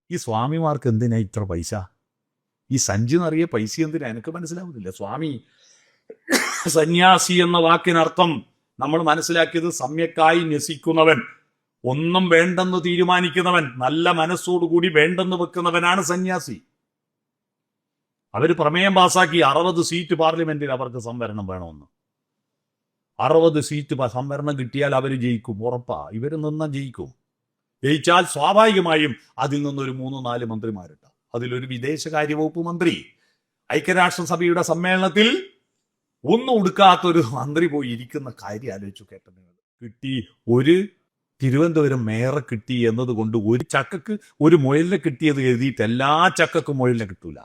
ഈ സ്വാമിമാർക്ക് എന്തിനാ ഇത്ര പൈസ? ഈ സഞ്ചി നിറയെ പൈസ എന്തിനാ? എനിക്ക് മനസ്സിലാവുന്നില്ല. സ്വാമി സന്യാസി എന്ന വാക്കിനർത്ഥം നമ്മൾ മനസ്സിലാക്കിയത് സമ്യക്കായി ന്യസിക്കുന്നവൻ, ഒന്നും വേണ്ടെന്ന് തീരുമാനിക്കുന്നവൻ, നല്ല മനസ്സോടുകൂടി വേണ്ടെന്ന് വെക്കുന്നവനാണ് സന്യാസി. അവര് പ്രമേയം പാസാക്കി 60 സീറ്റ് പാർലമെന്റിൽ അവർക്ക് സംവരണം വേണമെന്ന്. 60 സീറ്റ് സംവരണം കിട്ടിയാൽ അവർ ജയിക്കും, ഉറപ്പാ. ഇവർ നിന്നാൽ ജയിക്കും. ജയിച്ചാൽ സ്വാഭാവികമായും അതിൽ നിന്നൊരു 3-4 മന്ത്രിമാരുണ്ട്. അതിലൊരു വിദേശകാര്യ വകുപ്പ് മന്ത്രി. ഐക്യരാഷ്ട്രസഭയുടെ സമ്മേളനത്തിൽ ഒന്നും ഉടുക്കാത്തൊരു മന്ത്രി പോയി ഇരിക്കുന്ന കാര്യം ആലോചിച്ചു. കേട്ടത് കിട്ടി, ഒരു തിരുവനന്തപുരം മേയറെ കിട്ടി എന്നതുകൊണ്ട് ഒരു ചക്കക്ക് ഒരു മുയലിനെ കിട്ടിയത് എഴുതിയിട്ട് എല്ലാ ചക്കക്കും മുയലിനെ കിട്ടൂല.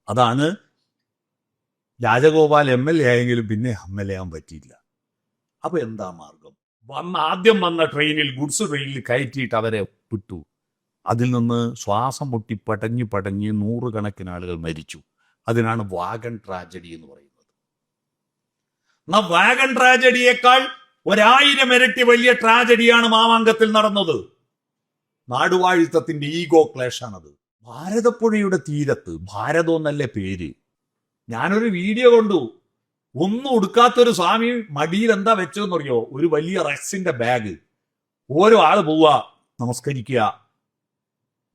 അതാണ് രാജഗോപാൽ MLA ആയെങ്കിലും പിന്നെ MLA ആവാൻ പറ്റിയില്ല. അപ്പൊ എന്താ മാർഗം? ആദ്യം വന്ന ട്രെയിനിൽ, ഗുഡ്സ് ട്രെയിനിൽ കയറ്റിയിട്ട് അവരെ വിട്ടു. അതിൽ നിന്ന് ശ്വാസം മുട്ടി പടഞ്ഞ് 100 കണക്കിന് ആളുകൾ മരിച്ചു. അതിനാണ് വാഗൺ ട്രാജഡി എന്ന് പറയുന്നത്. വാഗൺ ട്രാജഡിയേക്കാൾ 1000 ഇരട്ടി വലിയ ട്രാജഡിയാണ് മാമാങ്കത്തിൽ നടന്നത്. നാടുവാഴിത്തത്തിന്റെ ഈഗോ ക്ലേഷാണത്. ഭാരതപ്പുഴയുടെ തീരത്ത്, ഭാരതം എന്നല്ലേ പേര്, ഞാനൊരു വീഡിയോ കണ്ടു. ഒന്നും ഉടുക്കാത്തൊരു സ്വാമി മടിയിൽ എന്താ വെച്ചതെന്ന് അറിയോ? ഒരു വലിയ റെക്സിന്റെ ബാഗ്. ഓരോ ആള് പോവുക, നമസ്കരിക്കുക,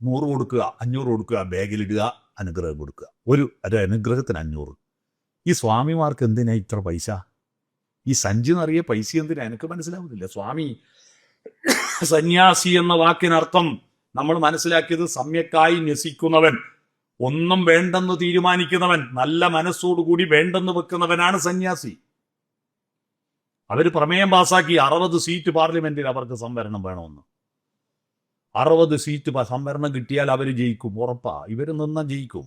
100 കൊടുക്കുക, 500 കൊടുക്കുക, ബാഗിലിടുക, അനുഗ്രഹം കൊടുക്കുക. ഒരു അനുഗ്രഹത്തിന് 500. ഈ സ്വാമിമാർക്ക് എന്തിനാ ഇത്ര പൈസ? ഈ സഞ്ചി നിറയെ പൈസ എന്തിനാ? എനിക്ക് മനസ്സിലാവുന്നില്ല. സ്വാമി സന്യാസി എന്ന വാക്കിനർത്ഥം നമ്മൾ മനസ്സിലാക്കിയത് സമ്യക്കായി ന്യസിക്കുന്നവൻ, ഒന്നും വേണ്ടെന്ന് തീരുമാനിക്കുന്നവൻ, നല്ല മനസ്സോടുകൂടി വേണ്ടെന്ന് വെക്കുന്നവനാണ് സന്യാസി. അവര് പ്രമേയം പാസാക്കി 60 സീറ്റ് പാർലമെന്റിൽ അവർക്ക് സംവരണം വേണമെന്ന്. 60 സീറ്റ് സംവരണം കിട്ടിയാൽ അവർ ജയിക്കും, ഉറപ്പാ. ഇവർ നിന്നാൽ ജയിക്കും.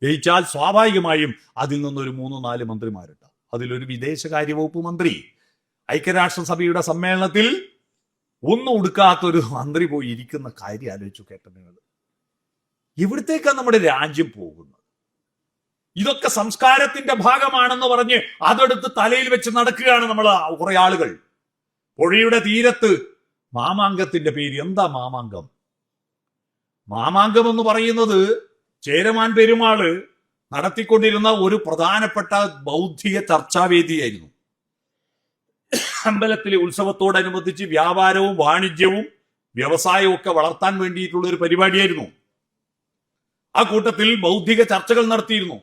ജയിച്ചാൽ സ്വാഭാവികമായും അതിൽ നിന്നൊരു 3-4 മന്ത്രിമാരുണ്ട്. അതിലൊരു വിദേശകാര്യ വകുപ്പ് മന്ത്രി. ഐക്യരാഷ്ട്രസഭയുടെ സമ്മേളനത്തിൽ ഒന്നും ഉടുക്കാത്തൊരു മന്ത്രി പോയി ഇരിക്കുന്ന കാര്യം ആലോചിച്ചു. കേട്ടത് ഇവിടത്തേക്കാണ് നമ്മുടെ രാജ്യം പോകുന്നത്. ഇതൊക്കെ സംസ്കാരത്തിന്റെ ഭാഗമാണെന്ന് പറഞ്ഞ് അതെടുത്ത് തലയിൽ വെച്ച് നടക്കുകയാണ് നമ്മൾ കുറെ ആളുകൾ. പുഴയുടെ തീരത്ത് മാമാങ്കത്തിന്റെ പേര് എന്താ? മാമാങ്കം. മാമാങ്കം എന്ന് പറയുന്നത് ചേരമാൻ പെരുമാള് നടത്തിക്കൊണ്ടിരുന്ന ഒരു പ്രധാനപ്പെട്ട ബൗദ്ധിക ചർച്ചാവേദിയായിരുന്നു. അമ്പലത്തിലെ ഉത്സവത്തോടനുബന്ധിച്ച് വ്യാപാരവും വാണിജ്യവും വ്യവസായവും ഒക്കെ വളർത്താൻ വേണ്ടിയിട്ടുള്ള ഒരു പരിപാടിയായിരുന്നു. ആ കൂട്ടത്തിൽ ബൗദ്ധിക ചർച്ചകൾ നടത്തിയിരുന്നു.